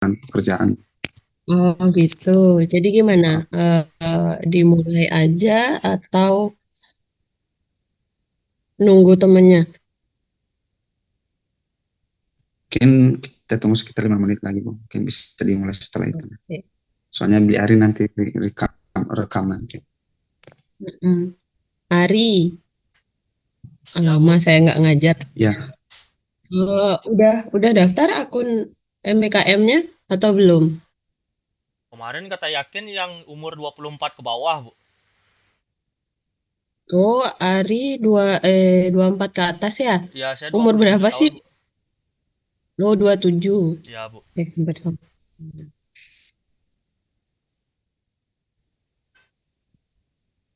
pekerjaan. Oh gitu. Jadi gimana? Dimulai aja atau nunggu temennya? Mungkin kita tunggu sekitar 5 menit lagi, Bu. Mungkin bisa dimulai setelah itu. Oke. Soalnya biarin nanti rekam nanti. Mm-mm. Ari, Ya, lama Bu. saya nggak ngajar. Ya, Udah daftar akun MBKM-nya atau belum? Kemarin kata yakin yang umur 24 ke bawah, Bu. Oh, Ari 24 ke atas ya? Ya, saya Umur 27 berapa sih? tahun, Bu. Oh, 27. Ya, Bu. Betul.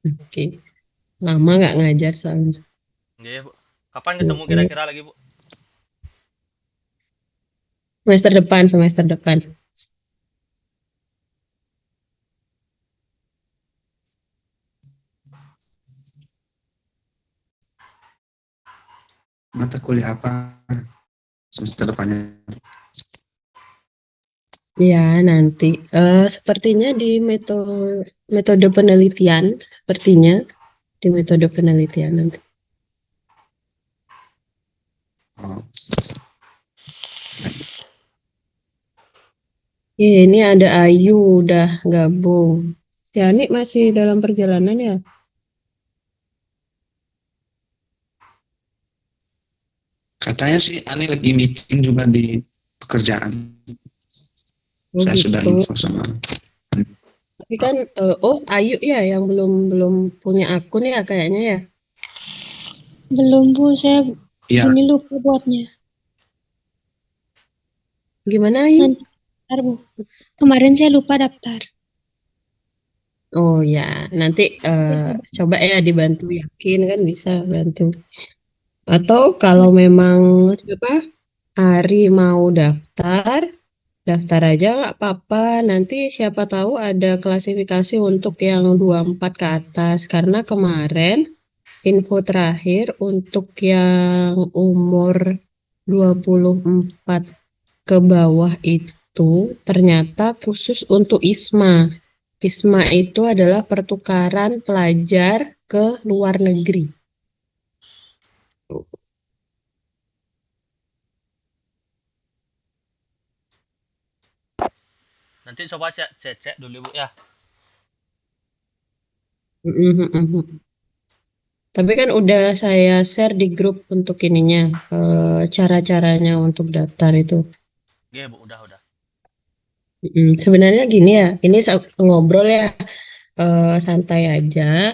Oke. Lama nggak ngajar soalnya. Iya, Bu. Kapan ketemu Mm-mm. kira-kira lagi, Bu? Semester depan. mata kuliah apa semester depannya? Ya, nanti. Sepertinya di metode penelitian, sepertinya di metode penelitian nanti. Oh, Ini ada Ayu udah gabung. Si Ani masih dalam perjalanan ya? katanya sih Ani lagi meeting juga di pekerjaan. Oh Saya sudah gitu. info sama. Tapi kan, Ayu ya yang belum belum punya akun ya kayaknya ya. Belum Bu, saya Iya, ini lupa buatnya. Gimana Ayu? Nanti daftar Bu. Kemarin saya lupa daftar. Oh ya, nanti Ya, sabar. coba ya dibantu yakin kan bisa bantu. Atau kalau memang siapa Ari mau daftar, daftar aja nggak apa-apa. Nanti siapa tahu ada klasifikasi untuk yang 24 ke atas. Karena kemarin info terakhir untuk yang umur 24 ke bawah itu ternyata khusus untuk ISMA. ISMA itu adalah pertukaran pelajar ke luar negeri. Nanti coba saya cek dulu, Bu, ya. Tapi kan udah saya share di grup untuk ininya, cara-caranya untuk daftar itu. Oke, Bu, udah. Sebenarnya gini ya, ini ngobrol ya, santai aja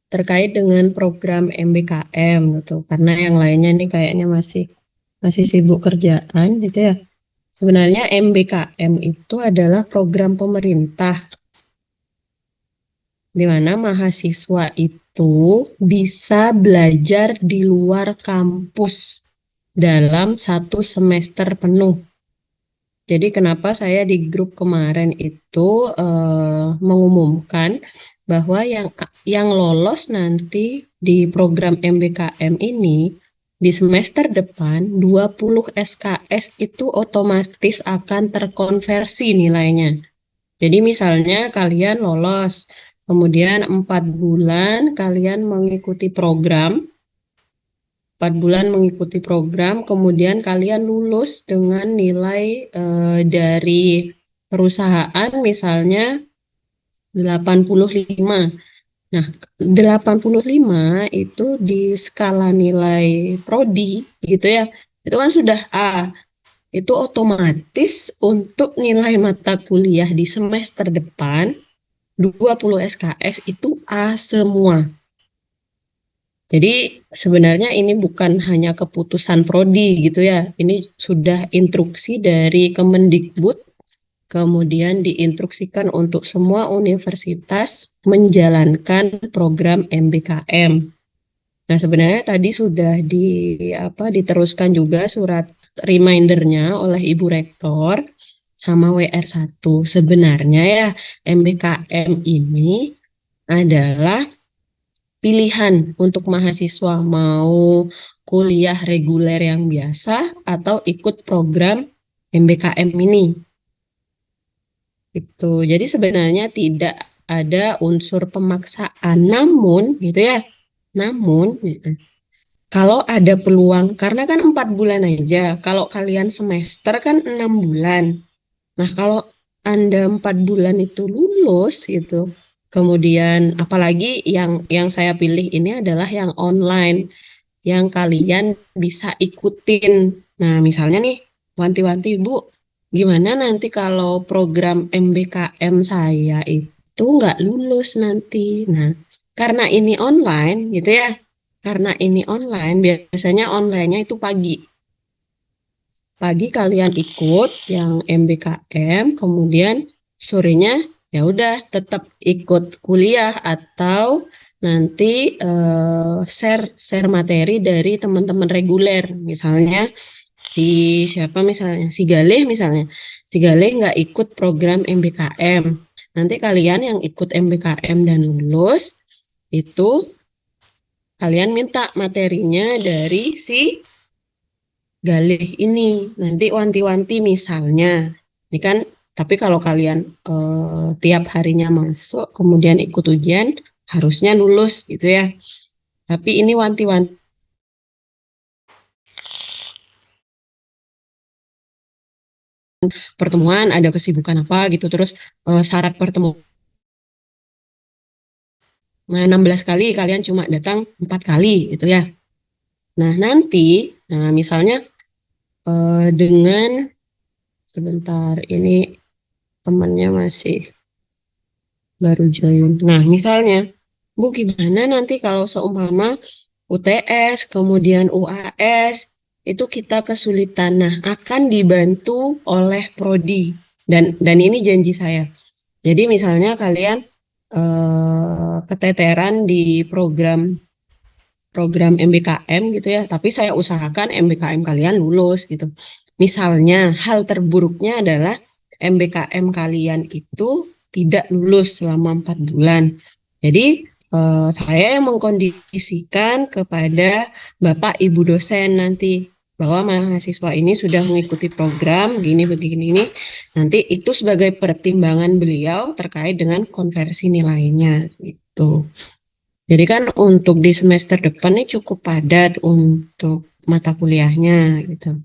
terkait dengan program MBKM gitu. Karena yang lainnya nih kayaknya masih masih sibuk kerjaan gitu ya. Sebenarnya MBKM itu adalah program pemerintah di mana mahasiswa itu bisa belajar di luar kampus dalam 1 semester penuh. Jadi kenapa saya di grup kemarin itu mengumumkan bahwa yang lolos nanti di program MBKM ini di semester depan 20 SKS itu otomatis akan terkonversi nilainya. Jadi misalnya kalian lolos, kemudian 4 bulan kalian mengikuti program, 4 bulan mengikuti program, kemudian kalian lulus dengan nilai dari perusahaan misalnya 85. Nah, 85 itu di skala nilai prodi gitu ya. Itu kan sudah A. Itu otomatis untuk nilai mata kuliah di semester depan 20 SKS itu A semua. Jadi sebenarnya ini bukan hanya keputusan prodi gitu ya. Ini sudah instruksi dari Kemendikbud, kemudian diinstruksikan untuk semua universitas menjalankan program MBKM. Nah, sebenarnya tadi sudah diteruskan juga surat remindernya oleh Ibu Rektor sama WR1. Sebenarnya ya MBKM ini adalah pilihan untuk mahasiswa mau kuliah reguler yang biasa atau ikut program MBKM ini. Itu. Jadi sebenarnya tidak ada unsur pemaksaan, namun gitu ya. Namun kalau ada peluang, karena kan 4 bulan aja. Kalau kalian semester kan 6 bulan. Nah, kalau Anda 4 bulan itu lulus gitu, kemudian apalagi yang saya pilih ini adalah yang online, yang kalian bisa ikutin. Nah, misalnya nih, wanti-wanti Bu, gimana nanti kalau program MBKM saya itu nggak lulus nanti? Nah, karena ini online gitu ya, karena ini online, biasanya online-nya itu pagi. Pagi kalian ikut yang MBKM, kemudian sorenya ya udah tetap ikut kuliah atau nanti share materi dari teman-teman reguler. Misalnya si siapa misalnya, si Galih misalnya. Si Galih nggak ikut program MBKM. Nanti kalian yang ikut MBKM dan lulus itu kalian minta materinya dari si Galih ini. Nanti wanti-wanti misalnya. Ini kan, tapi kalau kalian tiap harinya masuk, kemudian ikut ujian, harusnya lulus gitu ya. Tapi ini wanti-wanti pertemuan, ada kesibukan apa gitu. Terus syarat pertemuan. Nah, 16 kali kalian cuma datang 4 kali gitu ya. Nah, nanti, nah misalnya dengan, sebentar, ini temannya masih baru join. Nah, misalnya, Bu, gimana nanti kalau seumpama UTS, kemudian UAS, itu kita kesulitan. Nah, akan dibantu oleh Prodi. Dan ini janji saya. Jadi misalnya kalian keteteran di program MBKM gitu ya, tapi saya usahakan MBKM kalian lulus gitu. Misalnya hal terburuknya adalah MBKM kalian itu tidak lulus selama 4 bulan. Jadi saya yang mengkondisikan kepada Bapak Ibu dosen nanti bahwa mahasiswa ini sudah mengikuti program gini begini ini, nanti itu sebagai pertimbangan beliau terkait dengan konversi nilainya gitu. Jadi kan untuk di semester depan ini cukup padat untuk mata kuliahnya gitu.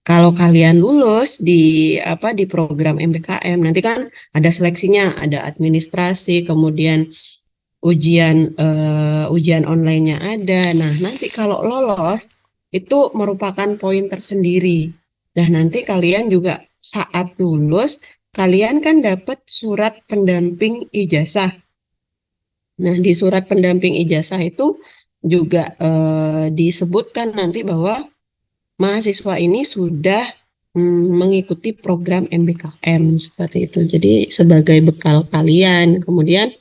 Kalau kalian lulus di program MBKM, nanti kan ada seleksinya, ada administrasi, kemudian ujian online-nya ada. Nah, nanti kalau lolos itu merupakan poin tersendiri. Nah, nanti kalian juga saat lulus, kalian kan dapat surat pendamping ijazah. Nah, di surat pendamping ijazah itu juga disebutkan nanti bahwa mahasiswa ini sudah mengikuti program MBKM seperti itu. Jadi sebagai bekal kalian, kemudian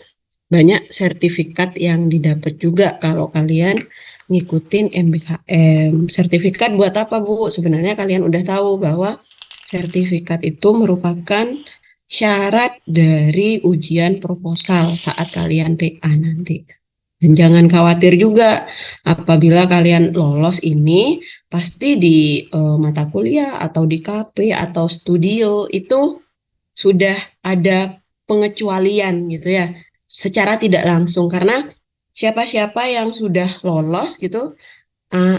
banyak sertifikat yang didapat juga kalau kalian ngikutin MBKM. Sertifikat buat apa, Bu? Sebenarnya kalian udah tahu bahwa sertifikat itu merupakan syarat dari ujian proposal saat kalian TA nanti. Dan jangan khawatir juga apabila kalian lolos ini, pasti di mata kuliah atau di KP atau studio itu sudah ada pengecualian gitu ya, secara tidak langsung, karena siapa-siapa yang sudah lolos gitu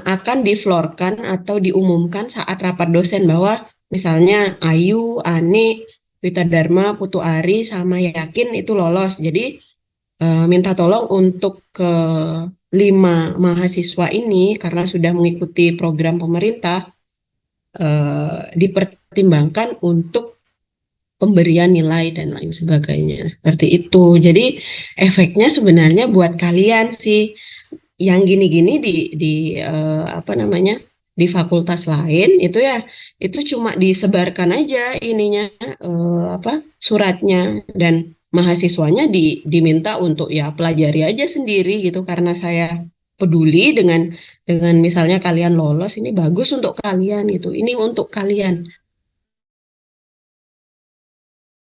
akan diflorkan atau diumumkan saat rapat dosen bahwa misalnya Ayu, Ani, Wita Dharma, Putu Ari, sama Yakin itu lolos. Jadi minta tolong untuk ke 5 mahasiswa ini karena sudah mengikuti program pemerintah dipertimbangkan untuk pemberian nilai dan lain sebagainya seperti itu. Jadi efeknya sebenarnya buat kalian sih yang gini-gini di apa namanya di fakultas lain itu ya itu cuma disebarkan aja ininya apa suratnya dan mahasiswanya diminta untuk ya pelajari aja sendiri gitu karena saya peduli dengan misalnya kalian lolos ini bagus untuk kalian gitu ini untuk kalian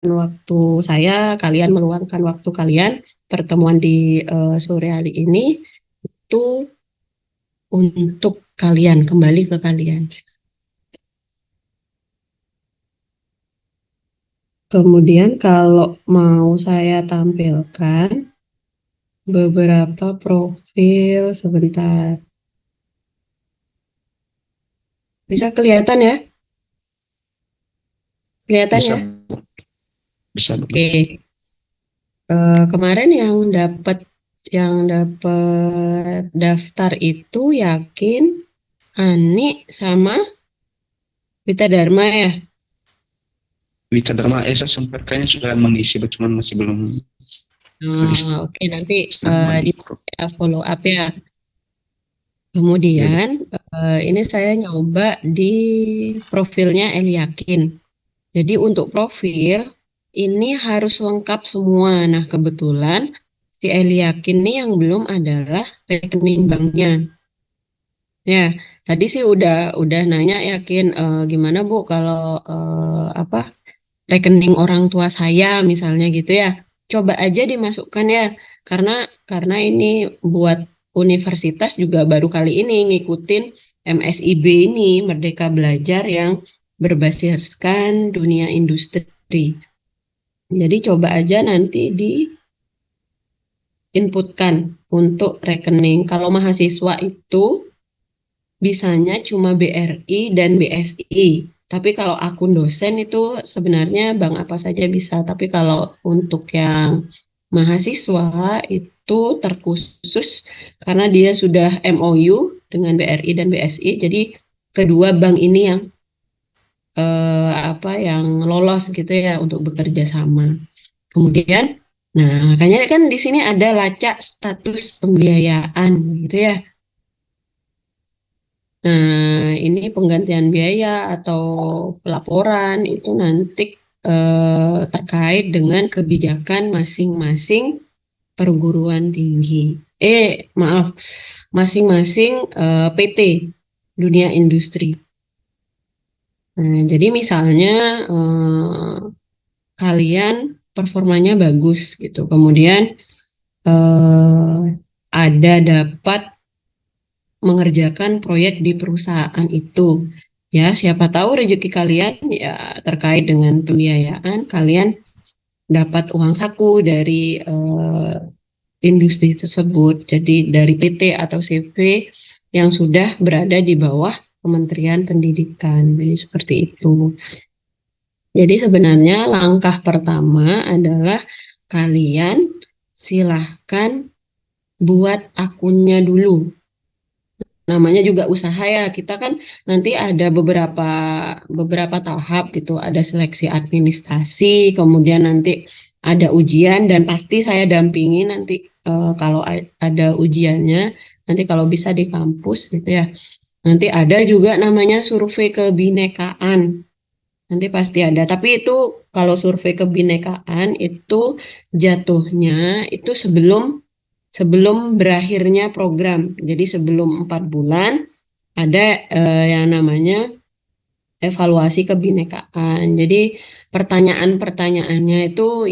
waktu saya kalian meluangkan waktu kalian pertemuan di sore hari ini itu untuk kalian, kembali ke kalian. Kemudian kalau mau saya tampilkan beberapa profil sebentar. Bisa kelihatan ya? Kelihatan Bisa, ya? Bu. Bisa, Bu. Oke. Kemarin yang dapat daftar itu Yakin, Ani, sama Wita Dharma ya. Wita Dharma Esa sempat kayaknya sudah mengisi, Bu, cuman masih belum list Oke, nanti nama di di follow up ya. Kemudian ini saya nyoba di profilnya Eli Yakin. Jadi untuk profil ini harus lengkap semua. Nah, kebetulan si Eli Yakin nih yang belum adalah rekening banknya. Ya, tadi sih udah nanya Yakin, gimana Bu kalau apa rekening orang tua saya misalnya gitu ya. Coba aja dimasukkan ya. Karena ini buat universitas juga baru kali ini ngikutin MSIB ini Merdeka Belajar yang berbasiskan dunia industri. Jadi coba aja nanti diinputkan untuk rekening. Kalau mahasiswa itu bisanya cuma BRI dan BSI. Tapi kalau akun dosen itu sebenarnya bank apa saja bisa. Tapi kalau untuk yang mahasiswa itu terkhusus karena dia sudah MOU dengan BRI dan BSI. Jadi kedua bank ini yang yang lolos gitu ya untuk bekerja sama. Kemudian, nah makanya kan di sini ada lacak status pembiayaan gitu ya. Nah, ini penggantian biaya atau pelaporan itu nanti terkait dengan kebijakan masing-masing perguruan tinggi. Maaf, masing-masing PT, dunia industri. Nah, jadi misalnya kalian performanya bagus gitu, kemudian ada dapat mengerjakan proyek di perusahaan itu. Ya, siapa tahu rezeki kalian ya terkait dengan pembiayaan, kalian dapat uang saku dari industri tersebut. Jadi dari PT atau CV yang sudah berada di bawah Kementerian Pendidikan. Jadi seperti itu. Jadi sebenarnya langkah pertama adalah kalian silahkan buat akunnya dulu. Namanya juga usaha ya, kita kan nanti ada beberapa tahap gitu, ada seleksi administrasi, kemudian nanti ada ujian dan pasti saya dampingi nanti kalau ada ujiannya, nanti kalau bisa di kampus gitu ya. Nanti ada juga namanya survei kebinekaan, nanti pasti ada. Tapi itu kalau survei kebinekaan itu jatuhnya itu sebelum berakhirnya program. Jadi sebelum 4 bulan ada yang namanya evaluasi kebinekaan. Jadi pertanyaan-pertanyaannya itu